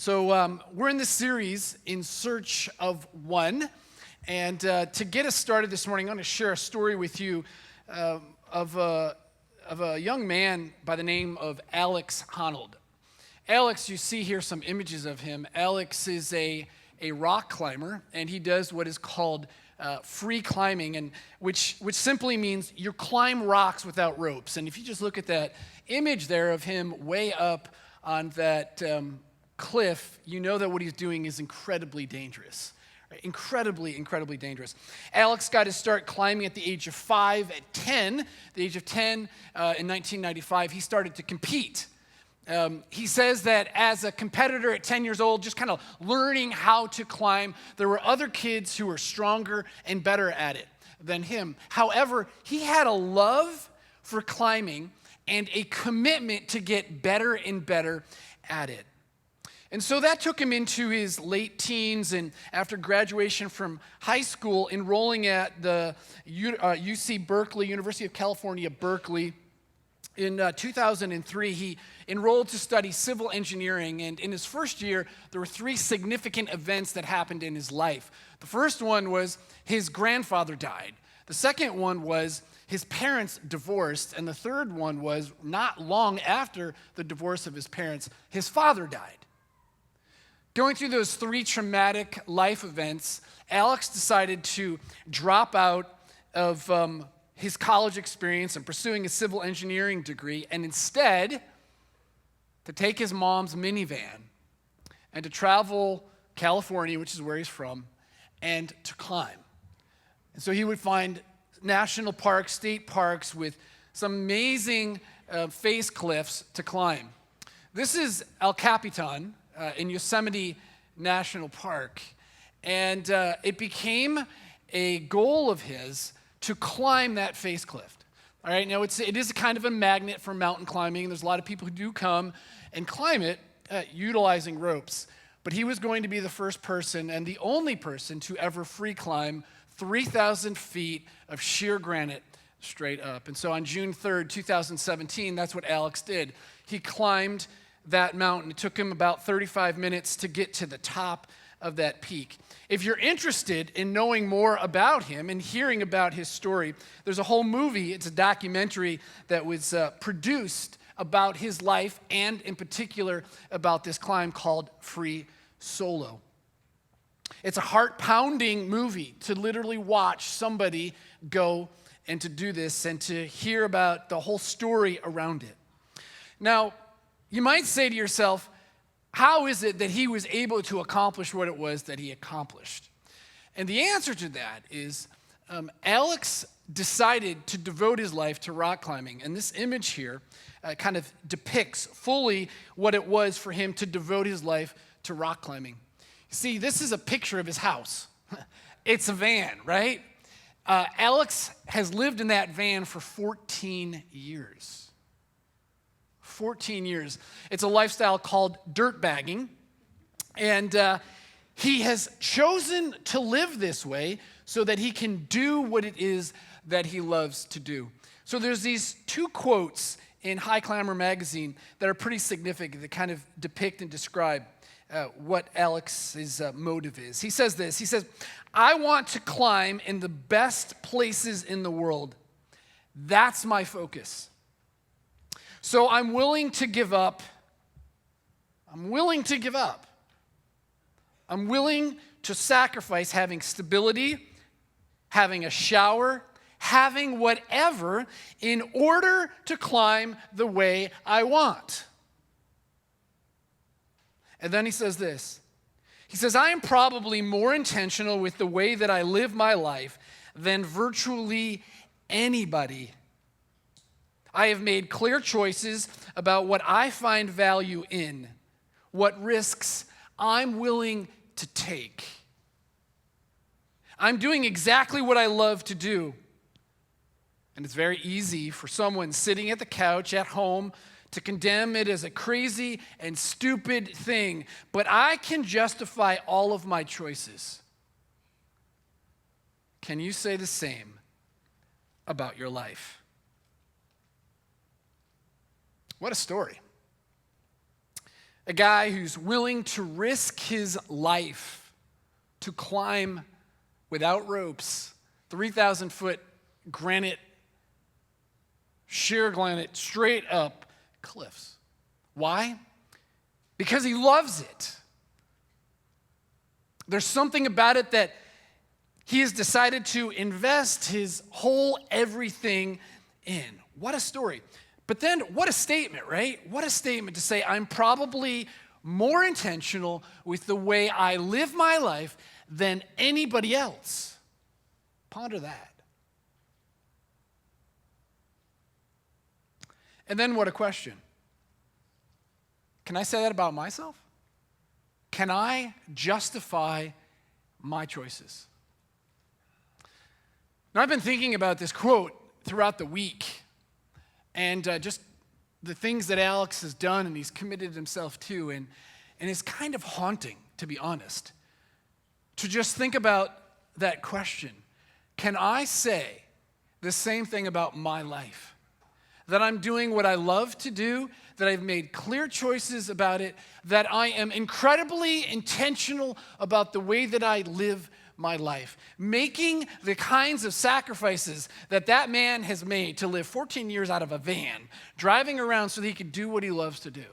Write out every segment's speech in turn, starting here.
So we're in this series, In Search of One. And to get us started this morning, I'm going to share a story with you of a young man by the name of Alex Honnold. Alex, you see here some images of him. Alex is a rock climber, and he does what is called free climbing, and which simply means you climb rocks without ropes. And if you just look at that image there of him way up on that cliff, you know that what he's doing is incredibly dangerous. Right? Incredibly dangerous. Alex got to start climbing at the age of 5. At 10, the age of 10 in 1995, he started to compete. He says that as a competitor at 10 years old, just kind of learning how to climb, there were other kids who were stronger and better at it than him. However, he had a love for climbing and a commitment to get better and better at it. And so that took him into his late teens, and after graduation from high school, enrolling at the UC Berkeley, University of California, Berkeley. In 2003, he enrolled to study civil engineering, and in his first year, there were 3 significant events that happened in his life. The first one was his grandfather died. The second one was his parents divorced, and the third one was not long after the divorce of his parents, his father died. Going through those 3 traumatic life events, Alex decided to drop out of his college experience and pursuing a civil engineering degree, and instead to take his mom's minivan and to travel California, which is where he's from, and to climb. And so he would find national parks, state parks with some amazing face cliffs to climb. This is El Capitan in Yosemite National Park, and it became a goal of his to climb that face cliff. All right, now it is kind of a magnet for mountain climbing. There's a lot of people who do come and climb it utilizing ropes. But he was going to be the first person and the only person to ever free climb 3,000 feet of sheer granite straight up. And so on June 3rd, 2017, that's what Alex did. He climbed that mountain. It took him about 35 minutes to get to the top of that peak. If you're interested in knowing more about him and hearing about his story, there's a whole movie, it's a documentary that was produced about his life and in particular about this climb called Free Solo. It's a heart-pounding movie to literally watch somebody go and to do this and to hear about the whole story around it. Now, you might say to yourself, how is it that he was able to accomplish what it was that he accomplished? And the answer to that is Alex decided to devote his life to rock climbing. And this image here kind of depicts fully what it was for him to devote his life to rock climbing. You see, this is a picture of his house. It's a van, right? Alex has lived in that van for 14 years. 14 years. It's a lifestyle called dirt bagging, and he has chosen to live this way so that he can do what it is that he loves to do. So there's these 2 quotes in High Climber magazine that are pretty significant, that kind of depict and describe what Alex's motive is. He says this, he says, "I want to climb in the best places in the world. That's my focus. So I'm willing to give up. I'm willing to sacrifice having stability, having a shower, having whatever in order to climb the way I want." And then he says this. He says, "I am probably more intentional with the way that I live my life than virtually anybody. I have made clear choices about what I find value in, what risks I'm willing to take. I'm doing exactly what I love to do." And it's very easy for someone sitting at the couch at home to condemn it as a crazy and stupid thing, but I can justify all of my choices. Can you say the same about your life? What a story. a guy who's willing to risk his life to climb without ropes 3,000-foot sheer granite, straight up cliffs. Why? Because he loves it. There's something about it that he has decided to invest his whole everything in. What a story. But then what a statement, right? What a statement to say, I'm probably more intentional with the way I live my life than anybody else. Ponder that. And then what a question. Can I say that about myself? Can I justify my choices? Now, I've been thinking about this quote throughout the week and just the things that Alex has done and he's committed himself to. And it's kind of haunting, to be honest, to just think about that question. Can I say the same thing about my life? That I'm doing what I love to do, that I've made clear choices about it, that I am incredibly intentional about the way that I live my life, making the kinds of sacrifices that man has made to live 14 years out of a van, driving around so that he could do what he loves to do.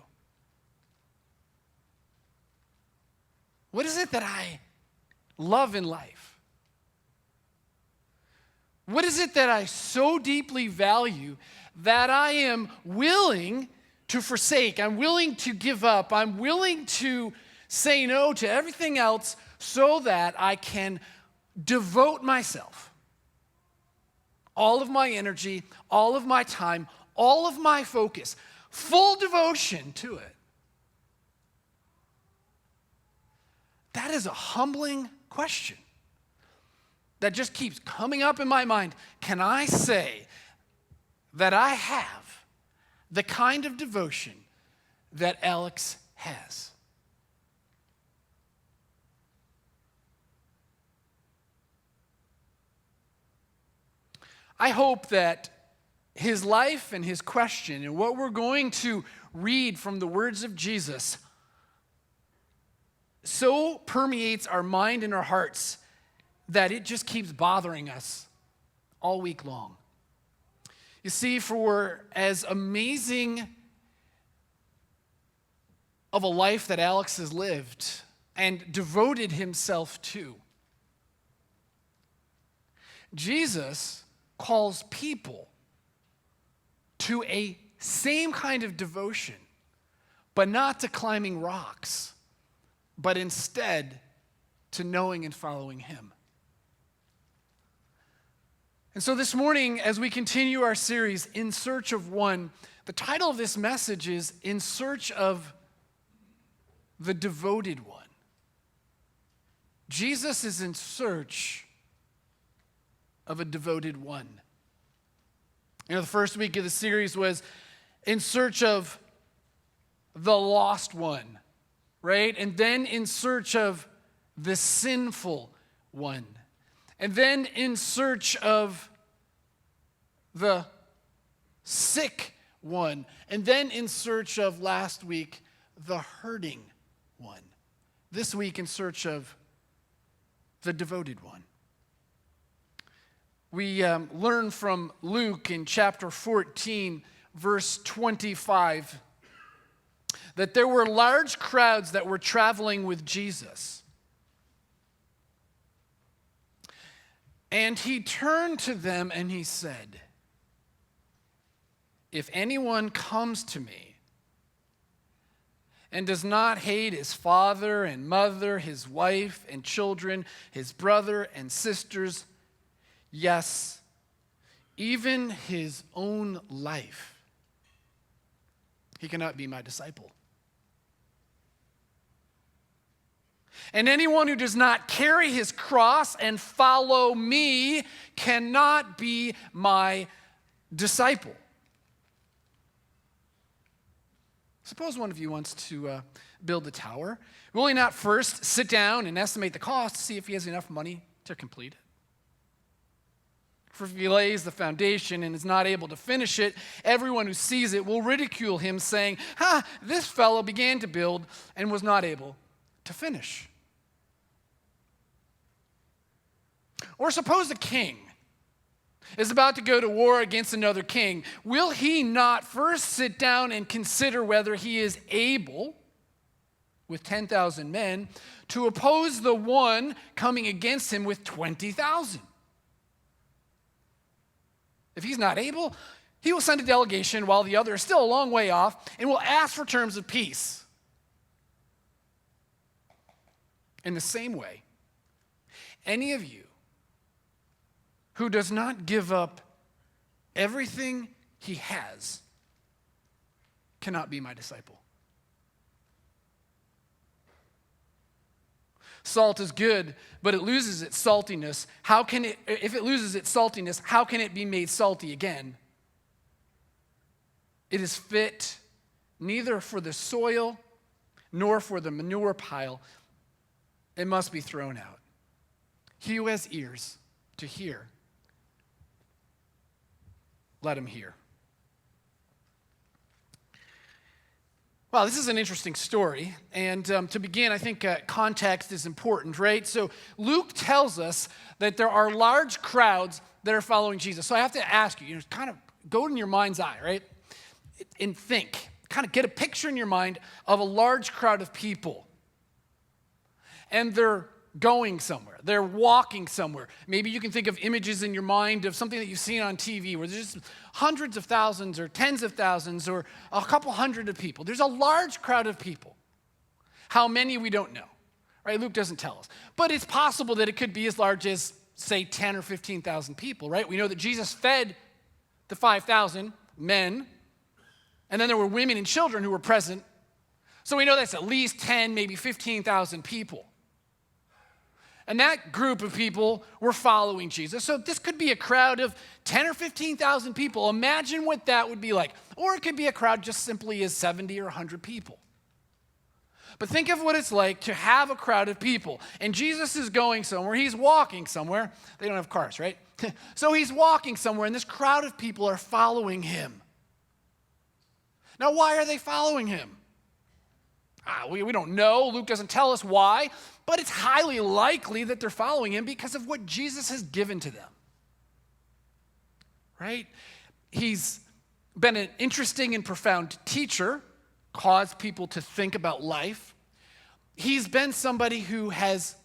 What is it that I love in life? What is it that I so deeply value that I am willing to forsake, I'm willing to give up, I'm willing to say no to everything else so that I can devote myself, all of my energy, all of my time, all of my focus, full devotion to it? That is a humbling question that just keeps coming up in my mind. Can I say that I have the kind of devotion that Alex has? I hope that his life and his question and what we're going to read from the words of Jesus so permeates our mind and our hearts that it just keeps bothering us all week long. You see, for as amazing of a life that Alex has lived and devoted himself to, Jesus calls people to a same kind of devotion, but not to climbing rocks, but instead to knowing and following him. And so this morning, as we continue our series, In Search of One, the title of this message is In Search of the Devoted One. Jesus is in search of a devoted one. You know, the first week of the series was in search of the lost one, right? And then in search of the sinful one. And then in search of the sick one. And then in search of, last week, the hurting one. This week in search of the devoted one. We learn from Luke in chapter 14, verse 25, that there were large crowds that were traveling with Jesus. And he turned to them and he said, if anyone comes to me and does not hate his father and mother, his wife and children, his brother and sisters, yes, even his own life, he cannot be my disciple. And anyone who does not carry his cross and follow me cannot be my disciple. Suppose one of you wants to build a tower. Will he not first sit down and estimate the cost to see if he has enough money to complete it? For if he lays the foundation and is not able to finish it, everyone who sees it will ridicule him, saying, this fellow began to build and was not able to finish. Or suppose a king is about to go to war against another king. Will he not first sit down and consider whether he is able, with 10,000 men, to oppose the one coming against him with 20,000? If he's not able, he will send a delegation while the other is still a long way off and will ask for terms of peace. In the same way, any of you who does not give up everything he has cannot be my disciple. Salt is good, but it loses its saltiness. If it loses its saltiness, how can it be made salty again? It is fit neither for the soil nor for the manure pile. It must be thrown out. He who has ears to hear, let him hear. Well, this is an interesting story, and to begin, I think context is important, right? So Luke tells us that there are large crowds that are following Jesus. So I have to ask you, kind of go in your mind's eye, right? And think, kind of get a picture in your mind of a large crowd of people. And they're going somewhere. They're walking somewhere. Maybe you can think of images in your mind of something that you've seen on TV where there's just hundreds of thousands or tens of thousands or a couple hundred of people. There's a large crowd of people. How many, we don't know, right? Luke doesn't tell us. But it's possible that it could be as large as, say, 10 or 15,000 people, right? We know that Jesus fed the 5,000 men, and then there were women and children who were present. So we know that's at least 10, maybe 15,000 people. And that group of people were following Jesus. So this could be a crowd of 10 or 15,000 people. Imagine what that would be like. Or it could be a crowd just simply as 70 or 100 people. But think of what it's like to have a crowd of people. And Jesus is going somewhere. He's walking somewhere. They don't have cars, right? So he's walking somewhere, and this crowd of people are following him. Now, why are they following him? We don't know. Luke doesn't tell us why, but it's highly likely that they're following him because of what Jesus has given to them. Right? He's been an interesting and profound teacher, caused people to think about life. He's been somebody who has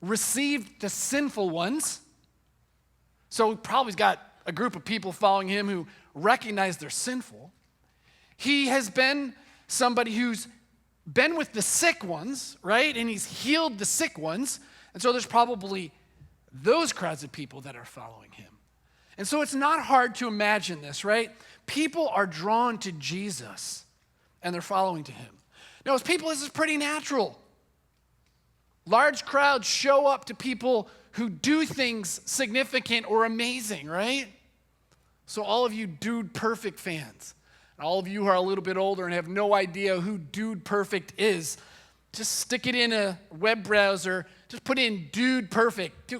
received the sinful ones. So he probably's got a group of people following him who recognize they're sinful. He has been somebody who's been with the sick ones, right? And he's healed the sick ones. And so there's probably those crowds of people that are following him. And so it's not hard to imagine this, right? People are drawn to Jesus and they're following to him. Now, as people, this is pretty natural. Large crowds show up to people who do things significant or amazing, right? So all of you Dude Perfect fans, all of you who are a little bit older and have no idea who Dude Perfect is, just stick it in a web browser. Just put in Dude Perfect.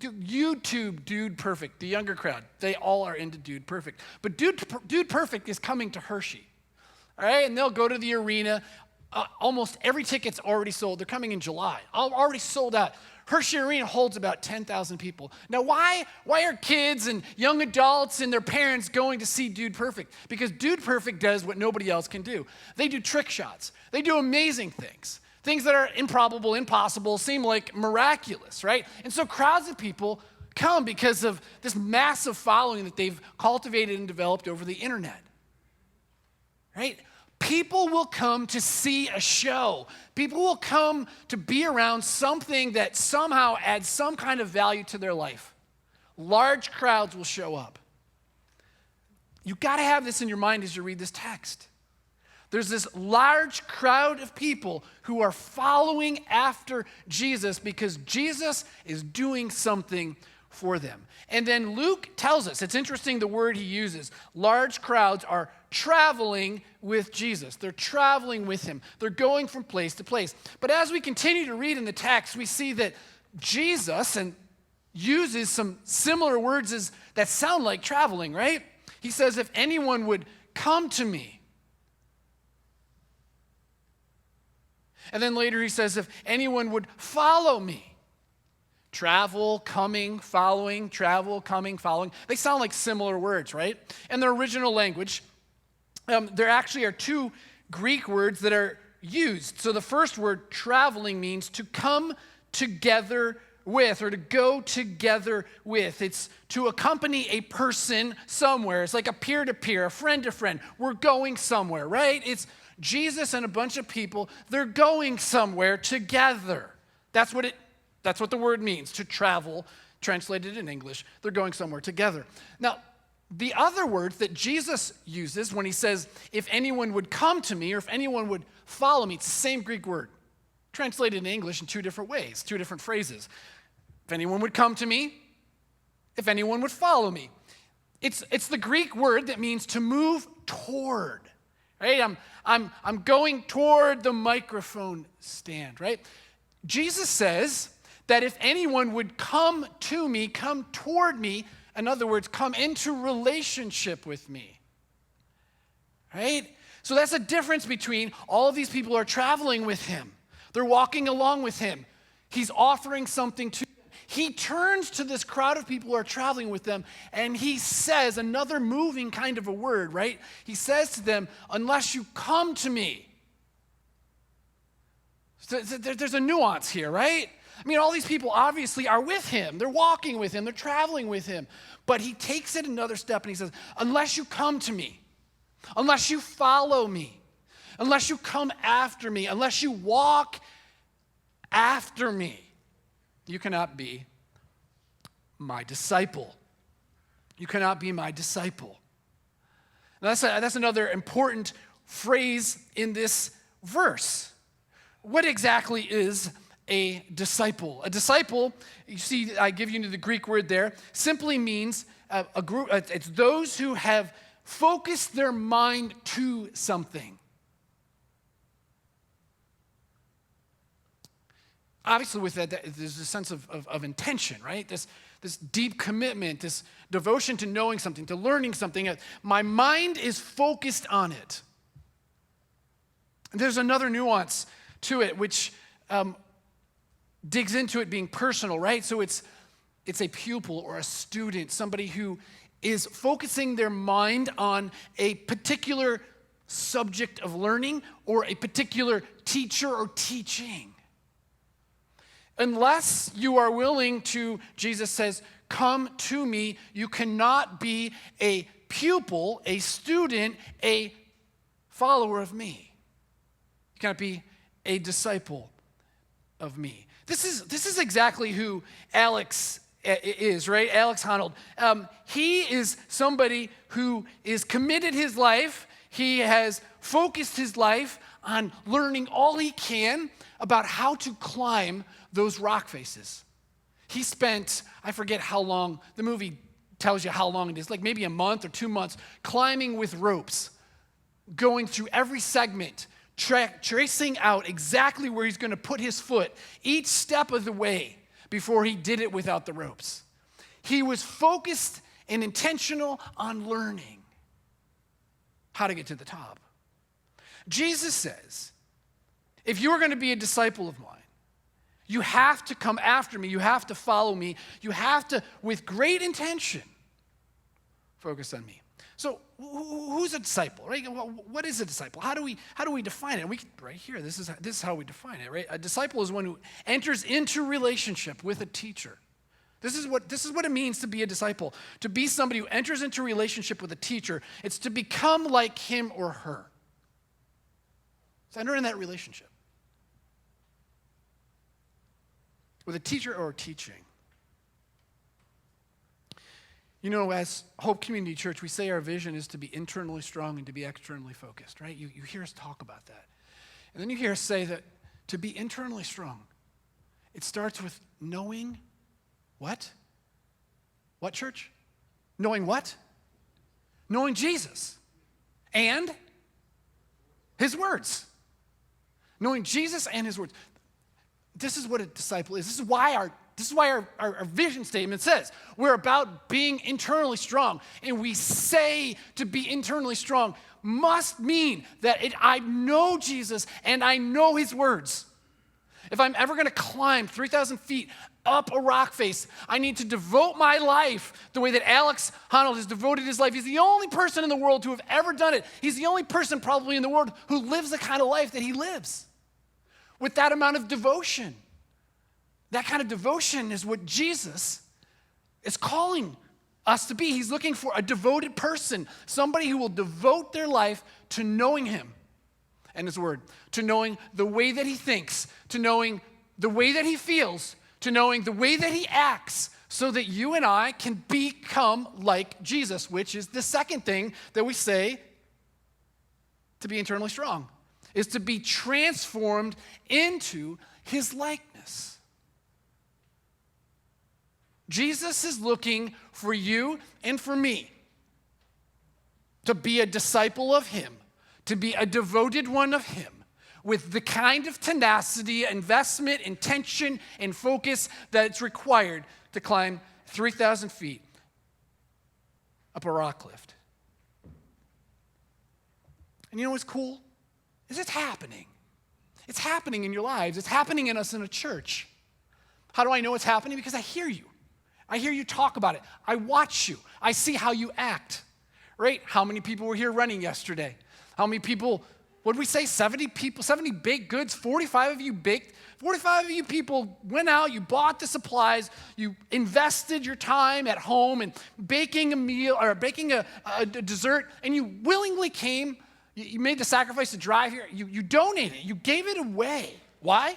YouTube Dude Perfect. The younger crowd, they all are into Dude Perfect. But Dude Perfect is coming to Hershey. All right, and they'll go to the arena. Almost every ticket's already sold. They're coming in July. Already sold out. Hershey Arena holds about 10,000 people. Now, why are kids and young adults and their parents going to see Dude Perfect? Because Dude Perfect does what nobody else can do. They do trick shots. They do amazing things. Things that are improbable, impossible, seem like miraculous, right? And so crowds of people come because of this massive following that they've cultivated and developed over the internet, right? People will come to see a show. People will come to be around something that somehow adds some kind of value to their life. Large crowds will show up. You've got to have this in your mind as you read this text. There's this large crowd of people who are following after Jesus because Jesus is doing something for them. And then Luke tells us, it's interesting the word he uses, large crowds are traveling with Jesus. They're traveling with him. They're going from place to place. But as we continue to read in the text, we see that Jesus, and uses some similar words that sound like traveling, right? He says, if anyone would come to me. And then later he says, if anyone would follow me. Travel, coming, following, travel, coming, following. They sound like similar words, right? In the original language, there actually are two Greek words that are used. So the first word, traveling, means to come together with, or to go together with. It's to accompany a person somewhere. It's like a peer-to-peer, a friend-to-friend. We're going somewhere, right? It's Jesus and a bunch of people. They're going somewhere together. That's what the word means, to travel, translated in English. They're going somewhere together. Now, the other word that Jesus uses when he says, if anyone would come to me, or if anyone would follow me, it's the same Greek word, translated in English in two different ways, two different phrases. If anyone would come to me, if anyone would follow me. It's the Greek word that means to move toward, right? I'm going toward the microphone stand, right? Jesus says that if anyone would come to me, come toward me, in other words, come into relationship with me, right? So that's a difference between all of these people are traveling with him. They're walking along with him. He's offering something to them. He turns to this crowd of people who are traveling with them, and he says another moving kind of a word, right? He says to them, unless you come to me. So there's a nuance here, right? I mean, all these people obviously are with him. They're walking with him. They're traveling with him. But he takes it another step and he says, unless you come to me, unless you follow me, unless you come after me, unless you walk after me, you cannot be my disciple. You cannot be my disciple. Now that's another important phrase in this verse. What exactly is a disciple? A disciple, you see, I give you the Greek word there, simply means a group. It's those who have focused their mind to something. Obviously, with that, there's a sense of intention, right? This deep commitment, this devotion to knowing something, to learning something. My mind is focused on it. And there's another nuance to it, which digs into it being personal, right? So it's a pupil or a student, somebody who is focusing their mind on a particular subject of learning or a particular teacher or teaching. Unless you are willing to, Jesus says, come to me, you cannot be a pupil, a student, a follower of me. You cannot be a disciple of me. This is exactly who Alex is, right? Alex Honnold. He is somebody who is committed his life. He has focused his life on learning all he can about how to climb those rock faces. He spent, I forget how long, the movie tells you how long it is, like maybe a month or 2 months, climbing with ropes, going through every segment, tracing out exactly where he's going to put his foot each step of the way before he did it without the ropes. He was focused and intentional on learning how to get to the top. Jesus says, if you're going to be a disciple of mine, you have to come after me. You have to follow me. You have to, with great intention, focus on me. So who's a disciple, right? What is a disciple? How do we define it? Right here, this is how we define it, right? A disciple is one who enters into relationship with a teacher. This is what it means to be a disciple. To be somebody who enters into relationship with a teacher. It's to become like him or her. So enter in that relationship with a teacher or a teaching. You know, as Hope Community Church, we say our vision is to be internally strong and to be externally focused, right? You hear us talk about that. And then you hear us say that to be internally strong, it starts with knowing what? What, church? Knowing what? Knowing Jesus and his words. Knowing Jesus and his words. This is what a disciple is. This is why our This is why our vision statement says we're about being internally strong. And we say to be internally strong must mean that I know Jesus and I know his words. If I'm ever going to climb 3,000 feet up a rock face, I need to devote my life the way that Alex Honnold has devoted his life. He's the only person in the world to have ever done it. He's the only person probably in the world who lives the kind of life that he lives with that amount of devotion. That kind of devotion is what Jesus is calling us to be. He's looking for a devoted person, somebody who will devote their life to knowing him and his word, to knowing the way that he thinks, to knowing the way that he feels, to knowing the way that he acts, so that you and I can become like Jesus, which is the second thing that we say to be internally strong, is to be transformed into his likeness. Jesus is looking for you and for me to be a disciple of him, to be a devoted one of him, with the kind of tenacity, investment, intention, and focus that's required to climb 3,000 feet up a rock lift. And you know what's cool? Is it's happening. It's happening in your lives. It's happening in us in a church. How do I know it's happening? Because I hear you. I hear you talk about it. I watch you. I see how you act, right? How many people were here running yesterday? How many people, what did we say, 70 people, 70 baked goods, 45 of you baked, 45 of you people went out, you bought the supplies, you invested your time at home in baking a meal or baking a dessert, and you willingly came, you made the sacrifice to drive here, you donated, you gave it away. Why?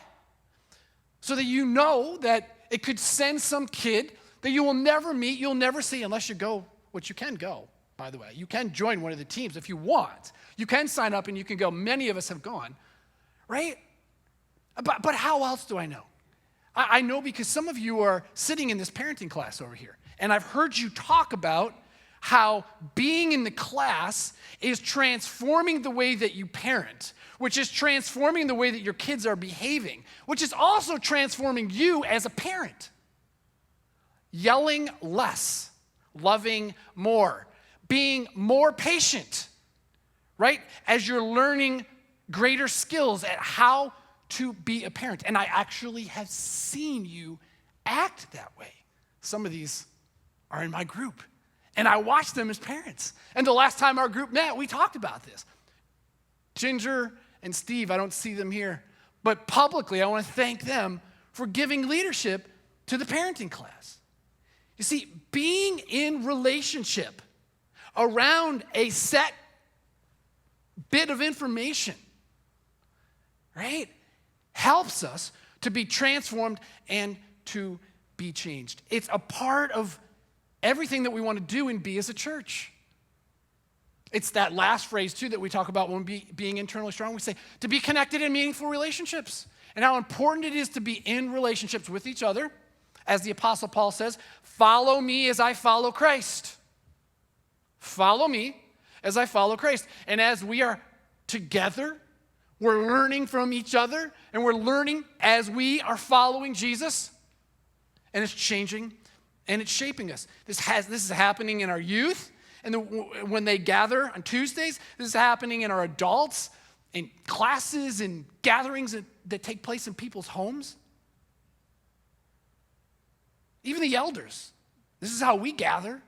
So that you know that it could send some kid that you will never meet, you'll never see unless you go, which you can go, by the way. You can join one of the teams if you want. You can sign up and you can go. Many of us have gone, right? But how else do I know? I know because some of you are sitting in this parenting class over here, and I've heard you talk about how being in the class is transforming the way that you parent, which is transforming the way that your kids are behaving, which is also transforming you as a parent. Yelling less, loving more, being more patient, right? As you're learning greater skills at how to be a parent. And I actually have seen you act that way. Some of these are in my group. And I watch them as parents. And the last time our group met, we talked about this. Ginger and Steve, I don't see them here. But publicly, I want to thank them for giving leadership to the parenting class. You see, being in relationship around a set bit of information, right, helps us to be transformed and to be changed. It's a part of everything that we want to do and be as a church. It's that last phrase, too, that we talk about when being internally strong. We say to be connected in meaningful relationships and how important it is to be in relationships with each other. As the Apostle Paul says, follow me as I follow Christ. Follow me as I follow Christ. And as we are together, we're learning from each other, and we're learning as we are following Jesus, and it's changing, and it's shaping us. This is happening in our youth, and when they gather on Tuesdays. This is happening in our adults, in classes and gatherings that take place in people's homes. Even the elders, this is how we gather.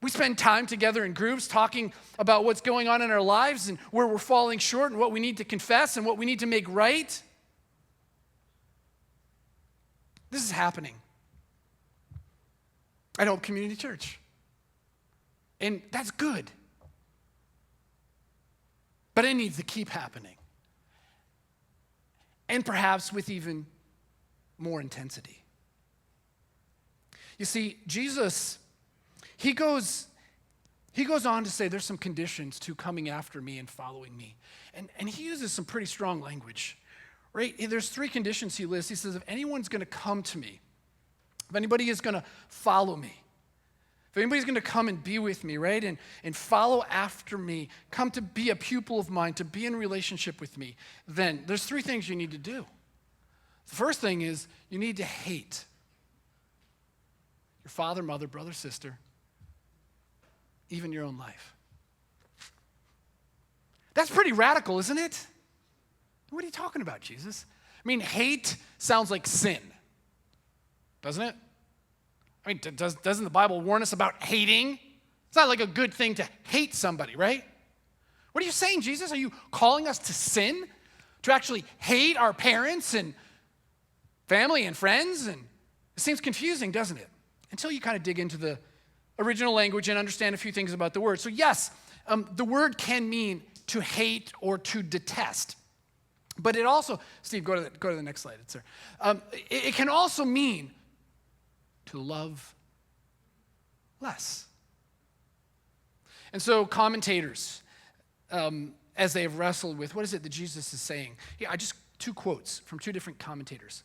We spend time together in groups talking about what's going on in our lives and where we're falling short and what we need to confess and what we need to make right. This is happening at Hope Community Church. And that's good. But it needs to keep happening. And perhaps with even more intensity. You see, Jesus, he goes on to say there's some conditions to coming after me and following me. And he uses some pretty strong language, right? There's 3 conditions he lists. He says, if anyone's going to come to me, if anybody is going to follow me, if anybody's going to come and be with me, right, and follow after me, come to be a pupil of mine, to be in relationship with me, then there's 3 things you need to do. The first thing is you need to hate your father, mother, brother, sister, even your own life. That's pretty radical, isn't it? What are you talking about, Jesus? I mean, hate sounds like sin, doesn't it? I mean, doesn't the Bible warn us about hating? It's not like a good thing to hate somebody, right? What are you saying, Jesus? Are you calling us to sin? To actually hate our parents and family and friends? And it seems confusing, doesn't it? Until you kind of dig into the original language and understand a few things about the word. So yes, the word can mean to hate or to detest. But it also, Steve, go to the next slide. It's there. It can also mean to love less. And so commentators, as they have wrestled with what is it that Jesus is saying. Yeah, I just two quotes from two different commentators.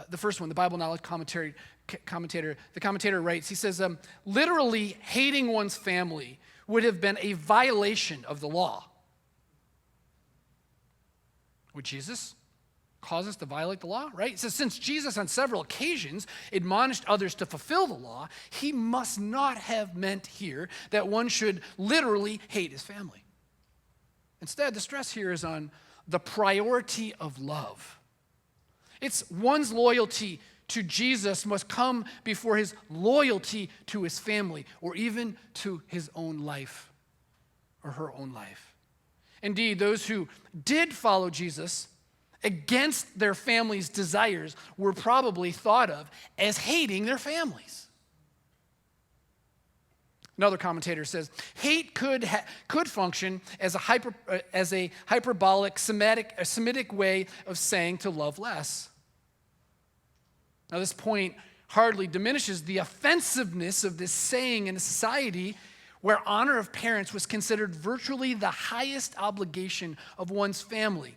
The first one, the Bible Knowledge commentator, the commentator writes, he says, literally hating one's family would have been a violation of the law. Would Jesus cause us to violate the law, right? It says, since Jesus on several occasions admonished others to fulfill the law, he must not have meant here that one should literally hate his family. Instead, the stress here is on the priority of love. It's one's loyalty to Jesus must come before his loyalty to his family or even to his own life or her own life. Indeed, those who did follow Jesus against their family's desires were probably thought of as hating their families. Another commentator says, hate could function as a hyperbolic Semitic way of saying to love less. Now, this point hardly diminishes the offensiveness of this saying in a society where honor of parents was considered virtually the highest obligation of one's family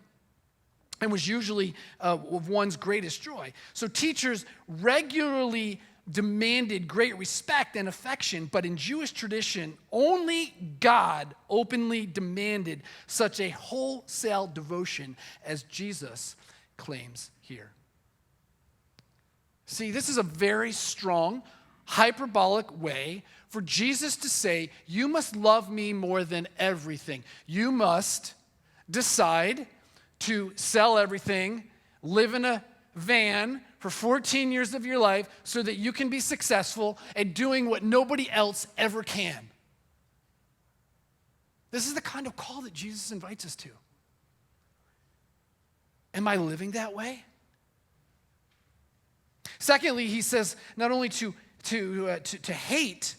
and was usually of one's greatest joy. So teachers regularly demanded great respect and affection, but in Jewish tradition, only God openly demanded such a wholesale devotion as Jesus claims here. See, this is a very strong, hyperbolic way for Jesus to say, you must love me more than everything. You must decide to sell everything, live in a van for 14 years of your life so that you can be successful at doing what nobody else ever can. This is the kind of call that Jesus invites us to. Am I living that way? Secondly, he says not only to hate,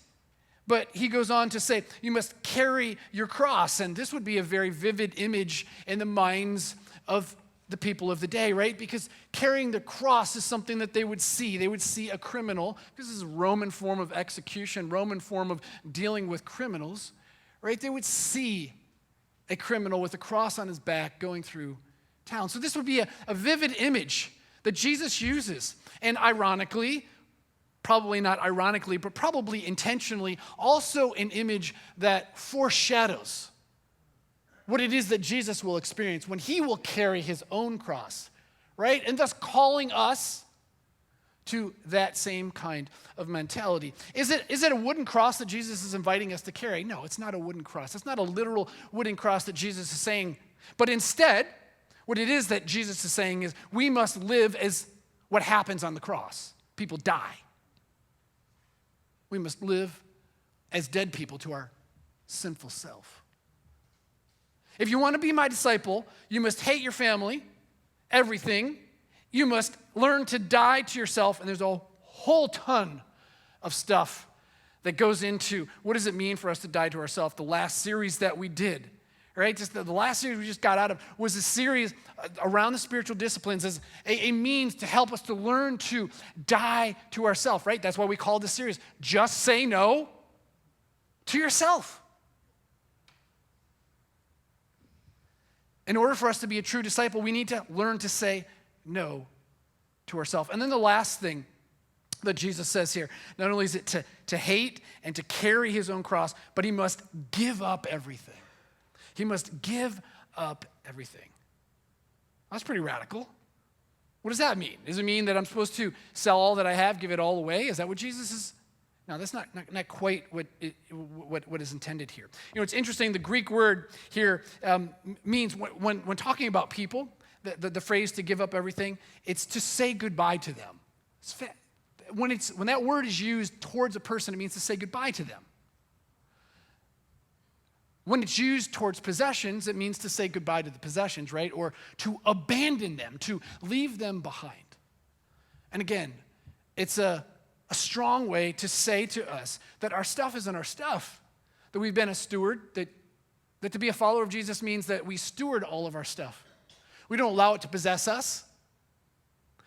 but he goes on to say, you must carry your cross. And this would be a very vivid image in the minds of the people of the day, right? Because carrying the cross is something that they would see. They would see a criminal, because this is a Roman form of execution, Roman form of dealing with criminals, right? They would see a criminal with a cross on his back going through town. So this would be a vivid image that Jesus uses. And ironically, probably not ironically, but probably intentionally, also an image that foreshadows what it is that Jesus will experience when he will carry his own cross, right? And thus calling us to that same kind of mentality. Is it a wooden cross that Jesus is inviting us to carry? No, it's not a wooden cross. It's not a literal wooden cross that Jesus is saying. But instead, what it is that Jesus is saying is we must live as what happens on the cross. People die. We must live as dead people to our sinful self. If you want to be my disciple, you must hate your family, everything. You must learn to die to yourself, and there's a whole ton of stuff that goes into what does it mean for us to die to ourselves. The last series that we did, right? Just the last series we just got out of was a series around the spiritual disciplines as a means to help us to learn to die to ourselves, right? That's why we called this series, Just Say No to Yourself. In order for us to be a true disciple, we need to learn to say no to ourselves. And then the last thing that Jesus says here, not only is it to hate and to carry his own cross, but he must give up everything. He must give up everything. That's pretty radical. What does that mean? Does it mean that I'm supposed to sell all that I have, give it all away? Is that what Jesus is Now, that's not quite what is intended here. It's interesting, the Greek word here means, when talking about people, the phrase to give up everything, it's to say goodbye to them. When that word is used towards a person, it means to say goodbye to them. When it's used towards possessions, it means to say goodbye to the possessions, right? Or to abandon them, to leave them behind. And again, it's a strong way to say to us that our stuff isn't our stuff, that we've been a steward, that to be a follower of Jesus means that we steward all of our stuff. We don't allow it to possess us.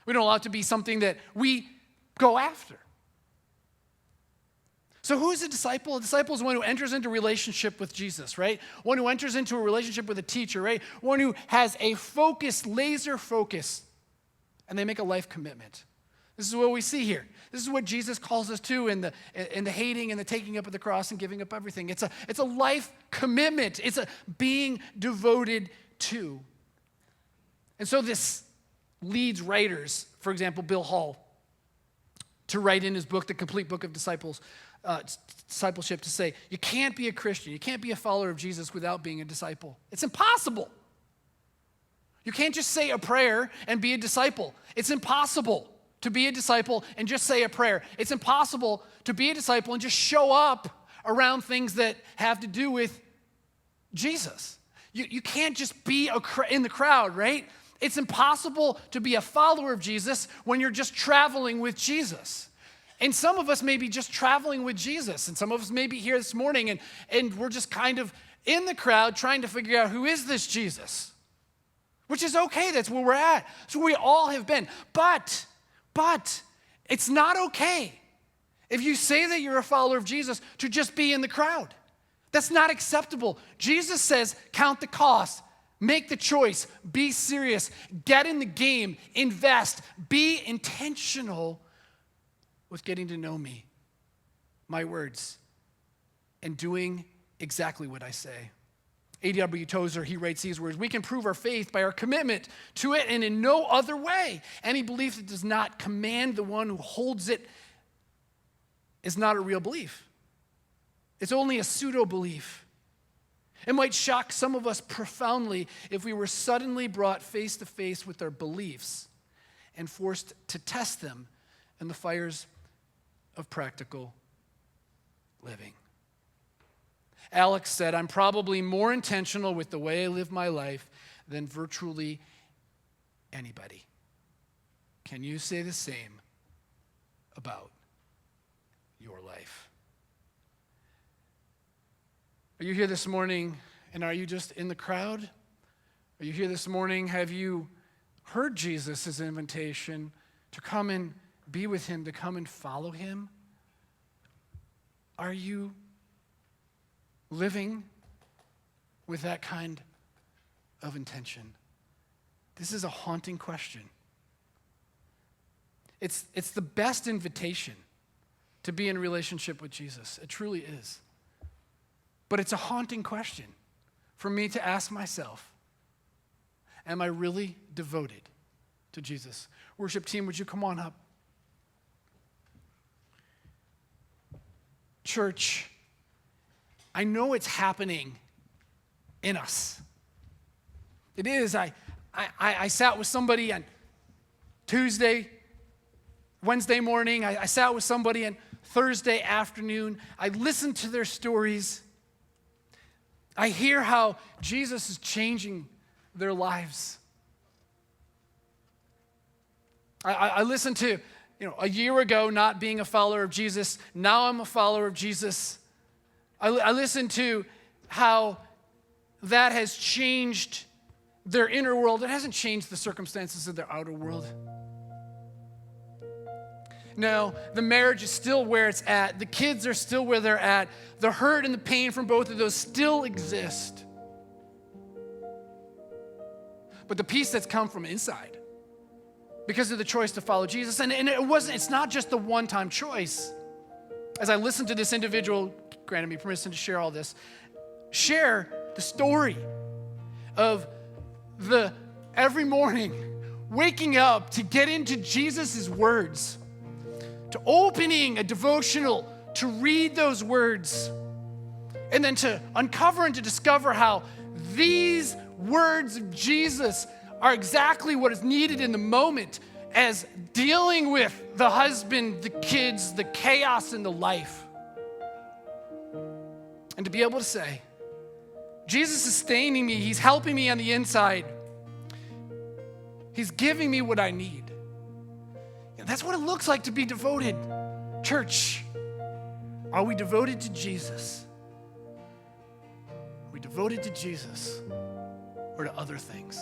We don't allow it to be something that we go after. So who is a disciple? A disciple is one who enters into a relationship with Jesus, right? One who enters into a relationship with a teacher, right? One who has a focused, laser focus, and they make a life commitment. This is what we see here. This is what Jesus calls us to in the hating and the taking up of the cross and giving up everything. It's a life commitment. It's a being devoted to. And so this leads writers, for example, Bill Hall, to write in his book, The Complete Book of Discipleship, to say, you can't be a Christian, you can't be a follower of Jesus without being a disciple. It's impossible. You can't just say a prayer and be a disciple. It's impossible to be a disciple and just say a prayer. It's impossible to be a disciple and just show up around things that have to do with Jesus. You can't just be in the crowd, right? It's impossible to be a follower of Jesus when you're just traveling with Jesus. And some of us may be just traveling with Jesus, and some of us may be here this morning, and we're just kind of in the crowd trying to figure out, who is this Jesus? Which is okay, that's where we're at. So we all have been. But it's not okay if you say that you're a follower of Jesus to just be in the crowd. That's not acceptable. Jesus says, count the cost, make the choice, be serious, get in the game, invest, be intentional with getting to know me, my words, and doing exactly what I say. A.W. Tozer, he writes these words, we can prove our faith by our commitment to it and in no other way. Any belief that does not command the one who holds it is not a real belief. It's only a pseudo-belief. It might shock some of us profoundly if we were suddenly brought face to face with our beliefs and forced to test them in the fires of practical living. Alex said, I'm probably more intentional with the way I live my life than virtually anybody. Can you say the same about your life? Are you here this morning and are you just in the crowd? Are you here this morning? Have you heard Jesus' invitation to come and be with him, to come and follow him? Are you living with that kind of intention? This is a haunting question. It's the best invitation to be in a relationship with Jesus. It truly is. But it's a haunting question for me to ask myself, am I really devoted to Jesus? Worship team, would you come on up? Church, I know it's happening in us. It is. I sat with somebody on Wednesday morning. I sat with somebody on Thursday afternoon. I listened to their stories. I hear how Jesus is changing their lives. I listened to, a year ago not being a follower of Jesus. Now I'm a follower of Jesus. I listened to how that has changed their inner world. It hasn't changed the circumstances of their outer world. No, the marriage is still where it's at. The kids are still where they're at. The hurt and the pain from both of those still exist. But the peace that's come from inside because of the choice to follow Jesus, and it's not just the one-time choice. As I listened to this individual, granted me permission to share all this, share the story of every morning waking up to get into Jesus' words, to opening a devotional to read those words and then to uncover and to discover how these words of Jesus are exactly what is needed in the moment as dealing with the husband, the kids, the chaos in the life. And to be able to say, Jesus is sustaining me. He's helping me on the inside. He's giving me what I need. And that's what it looks like to be devoted. Church, are we devoted to Jesus? Are we devoted to Jesus or to other things?